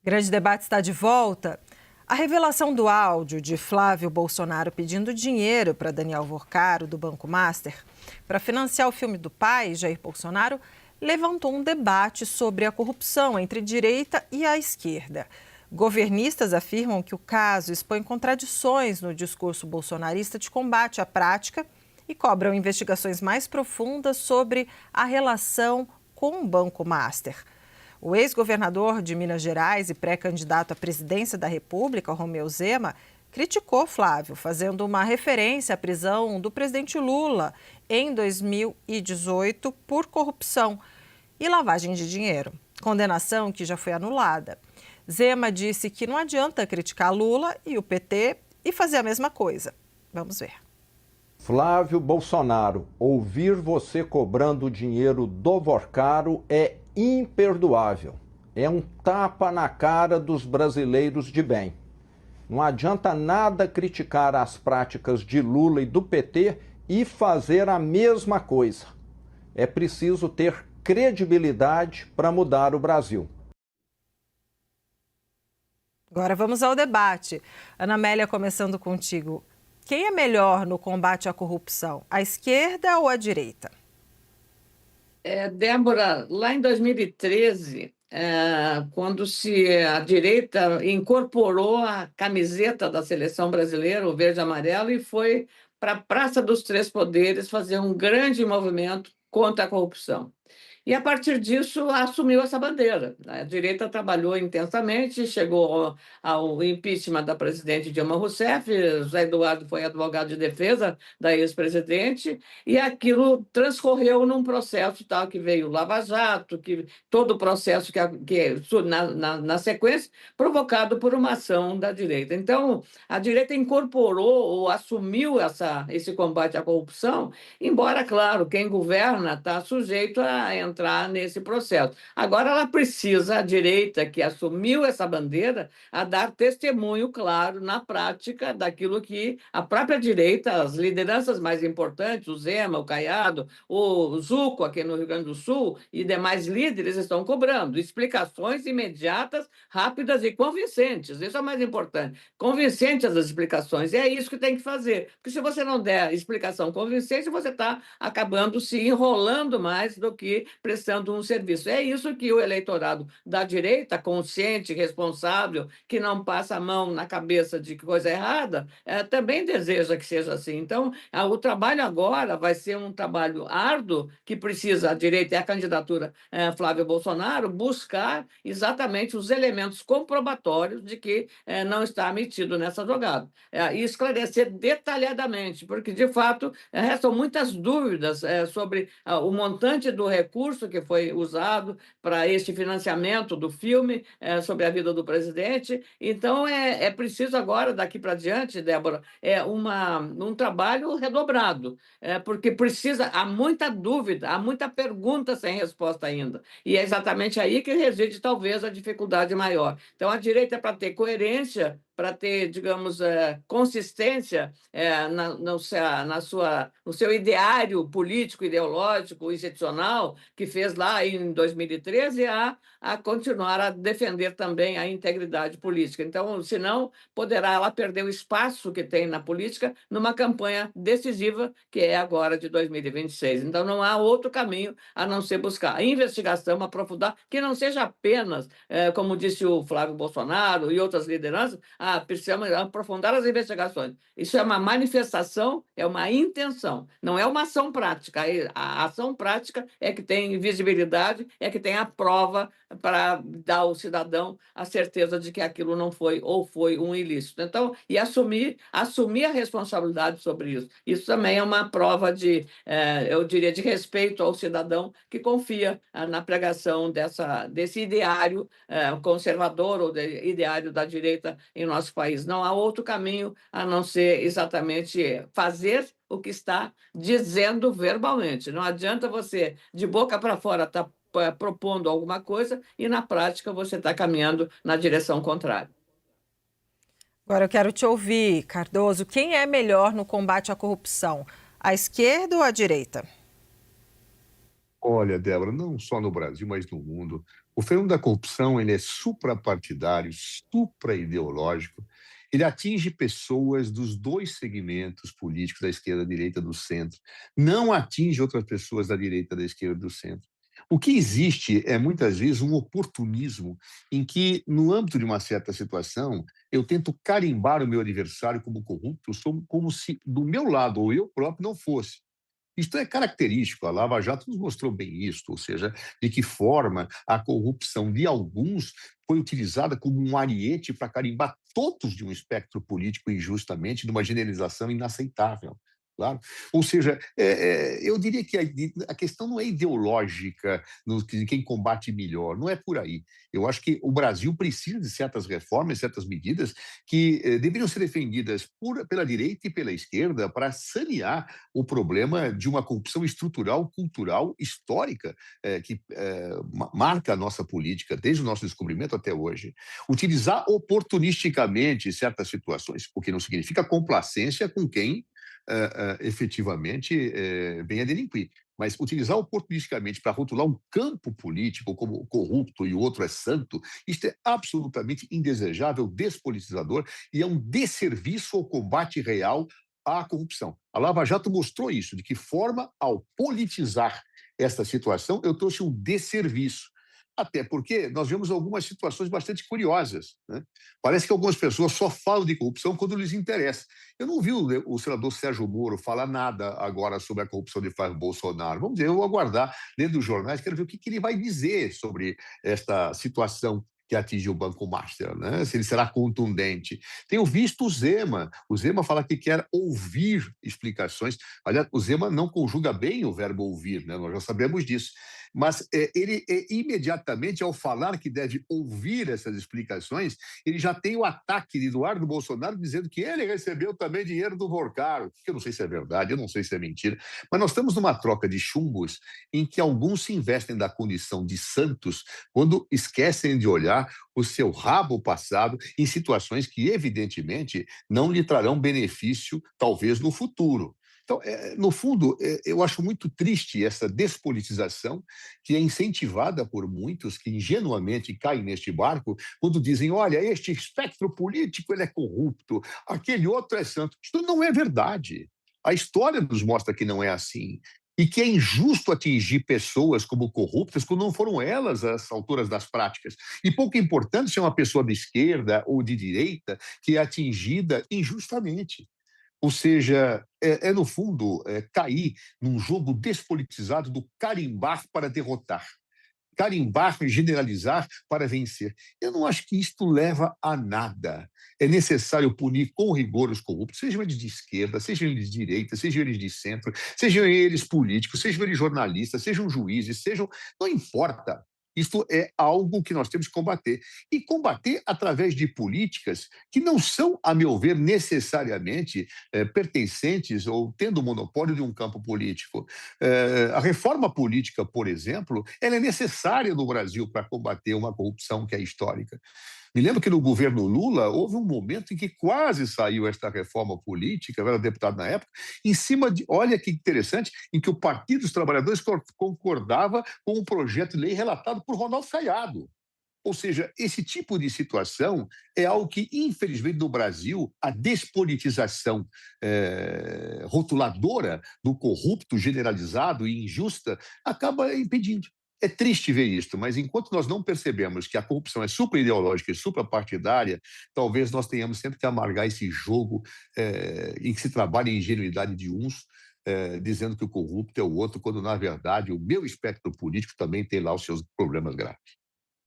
Grande debate está de volta. A revelação do áudio de Flávio Bolsonaro pedindo dinheiro para Daniel Worcaro, do Banco Master, para financiar o filme do pai, Jair Bolsonaro, levantou um debate sobre a corrupção entre direita e a esquerda. Governistas afirmam que o caso expõe contradições no discurso bolsonarista de combate à prática e cobram investigações mais profundas sobre a relação com o Banco Master. O ex-governador de Minas Gerais e pré-candidato à presidência da República, Romeu Zema, criticou Flávio, fazendo uma referência à prisão do presidente Lula em 2018 por corrupção e lavagem de dinheiro, condenação que já foi anulada. Zema disse que não adianta criticar Lula e o PT e fazer a mesma coisa. Vamos ver. Flávio Bolsonaro, ouvir você cobrando dinheiro do Worcaro é imperdoável. É um tapa na cara dos brasileiros de bem. Não adianta nada criticar as práticas de Lula e do PT e fazer a mesma coisa. É preciso ter credibilidade para mudar o Brasil. Agora vamos ao debate. Ana Amélia, começando contigo. Quem é melhor no combate à corrupção, a esquerda ou a direita? Débora, lá em 2013, quando a direita incorporou a camiseta da seleção brasileira, o verde e amarelo, e foi para a Praça dos Três Poderes fazer um grande movimento contra a corrupção. E, a partir disso, assumiu essa bandeira. A direita trabalhou intensamente, chegou ao impeachment da presidente Dilma Rousseff, José Eduardo foi advogado de defesa da ex-presidente, e aquilo transcorreu num processo tal que veio o Lava Jato, que todo o processo na sequência, provocado por uma ação da direita. Então, a direita incorporou ou assumiu esse combate à corrupção, embora, claro, quem governa está sujeito a entrar nesse processo. Agora ela precisa, a direita que assumiu essa bandeira, a dar testemunho claro na prática daquilo que a própria direita, as lideranças mais importantes, o Zema, o Caiado, o Zucco aqui no Rio Grande do Sul e demais líderes estão cobrando explicações imediatas, rápidas e convincentes. Isso é o mais importante. Convincentes as explicações. E é isso que tem que fazer. Porque se você não der explicação convincente, você está acabando se enrolando mais do que prestando um serviço. É isso que o eleitorado da direita, consciente, responsável, que não passa a mão na cabeça de coisa errada, também deseja que seja assim. Então, o trabalho agora vai ser um trabalho árduo que precisa, a direita e a candidatura Flávio Bolsonaro, buscar exatamente os elementos comprobatórios de que não está metido nessa jogada. E esclarecer detalhadamente, porque, de fato, restam muitas dúvidas sobre o montante do recurso que foi usado para este financiamento do filme sobre a vida do presidente. Então, é preciso agora, daqui para diante, Débora, um trabalho redobrado, porque há muita dúvida, há muita pergunta sem resposta ainda. E é exatamente aí que reside, talvez, a dificuldade maior. Então, a direita, para ter coerência, para ter, digamos, consistência no seu ideário político, ideológico, institucional, que fez lá em 2013, a continuar a defender também a integridade política. Então, senão, poderá ela perder o espaço que tem na política numa campanha decisiva, que é agora de 2026. Então, não há outro caminho a não ser buscar a investigação, aprofundar, que não seja apenas, como disse o Flávio Bolsonaro e outras lideranças, precisamos aprofundar as investigações. Isso é uma manifestação, é uma intenção, não é uma ação prática. A ação prática é que tem visibilidade, é que tem a prova para dar ao cidadão a certeza de que aquilo não foi ou foi um ilícito. Então, e assumir a responsabilidade sobre isso. Isso também é uma prova eu diria, de respeito ao cidadão que confia na pregação desse ideário conservador ou ideário da direita em nosso país. Não há outro caminho a não ser exatamente fazer o que está dizendo verbalmente. Não adianta você, de boca para fora, estar propondo alguma coisa e, na prática, você está caminhando na direção contrária. Agora eu quero te ouvir, Cardoso. Quem é melhor no combate à corrupção, a esquerda ou a direita? Olha, Débora, não só no Brasil, mas no mundo, O fenômeno da corrupção ele é suprapartidário, supraideológico. Ele atinge pessoas dos dois segmentos políticos, da esquerda, da direita, do centro. Não atinge outras pessoas da direita, da esquerda, do centro. O que existe é, muitas vezes, um oportunismo em que, no âmbito de uma certa situação, eu tento carimbar o meu adversário como corrupto, como se do meu lado ou eu próprio não fosse. Isto é característico, a Lava Jato nos mostrou bem isso, ou seja, de que forma a corrupção de alguns foi utilizada como um ariete para carimbar todos de um espectro político injustamente, de uma generalização inaceitável. Claro. Ou seja, eu diria que a questão não é ideológica de quem combate melhor, não é por aí. Eu acho que o Brasil precisa de certas reformas, certas medidas que deveriam ser defendidas pela direita e pela esquerda para sanear o problema de uma corrupção estrutural, cultural, histórica, que marca a nossa política desde o nosso descobrimento até hoje. Utilizar oportunisticamente certas situações, o que não significa complacência com quem efetivamente venha delinquir. Mas utilizar oportunisticamente para rotular um campo político como corrupto e o outro é santo, isto é absolutamente indesejável, despolitizador e é um desserviço ao combate real à corrupção. A Lava Jato mostrou isso, de que forma, ao politizar esta situação, eu trouxe um desserviço. Até porque nós vemos algumas situações bastante curiosas, né? Parece que algumas pessoas só falam de corrupção quando lhes interessa. Eu não vi o senador Sérgio Moro falar nada agora sobre a corrupção de Flávio Bolsonaro. Vamos dizer, eu vou aguardar, lendo os jornais, quero ver o que ele vai dizer sobre esta situação que atingiu o Banco Master, né? Se ele será contundente. Tenho visto o Zema fala que quer ouvir explicações. Aliás, o Zema não conjuga bem o verbo ouvir, né? Nós já sabemos disso. Mas ele imediatamente, ao falar que deve ouvir essas explicações, ele já tem o ataque de Eduardo Bolsonaro dizendo que ele recebeu também dinheiro do Vorcaro, que eu não sei se é verdade, eu não sei se é mentira, mas nós estamos numa troca de chumbos em que alguns se investem da condição de santos quando esquecem de olhar o seu rabo passado em situações que, evidentemente, não lhe trarão benefício, talvez, no futuro. Então, no fundo, eu acho muito triste essa despolitização que é incentivada por muitos que ingenuamente caem neste barco quando dizem, olha, este espectro político ele é corrupto, aquele outro é santo. Isso não é verdade. A história nos mostra que não é assim. E que é injusto atingir pessoas como corruptas quando não foram elas as autoras das práticas. E pouco importante se é uma pessoa de esquerda ou de direita que é atingida injustamente. Ou seja, no fundo, cair num jogo despolitizado do carimbar para derrotar. Carimbar, generalizar para vencer. Eu não acho que isto leva a nada. É necessário punir com rigor os corruptos, sejam eles de esquerda, sejam eles de direita, sejam eles de centro, sejam eles políticos, sejam eles jornalistas, sejam juízes, sejam. Não importa. Isto é algo que nós temos que combater. E combater através de políticas que não são, a meu ver, necessariamente pertencentes ou tendo o monopólio de um campo político. A reforma política, por exemplo, ela é necessária no Brasil para combater uma corrupção que é histórica. Me lembro que no governo Lula houve um momento em que quase saiu esta reforma política, eu era deputado na época, em cima de, olha que interessante, em que o Partido dos Trabalhadores concordava com um projeto de lei relatado por Ronaldo Caiado. Ou seja, esse tipo de situação é algo que, infelizmente, no Brasil, a despolitização rotuladora do corrupto generalizado e injusta acaba impedindo. É triste ver isso, mas enquanto nós não percebemos que a corrupção é supra-ideológica e supra-partidária, talvez nós tenhamos sempre que amargar esse jogo em que se trabalha a ingenuidade de uns, dizendo que o corrupto é o outro, quando, na verdade, o meu espectro político também tem lá os seus problemas graves.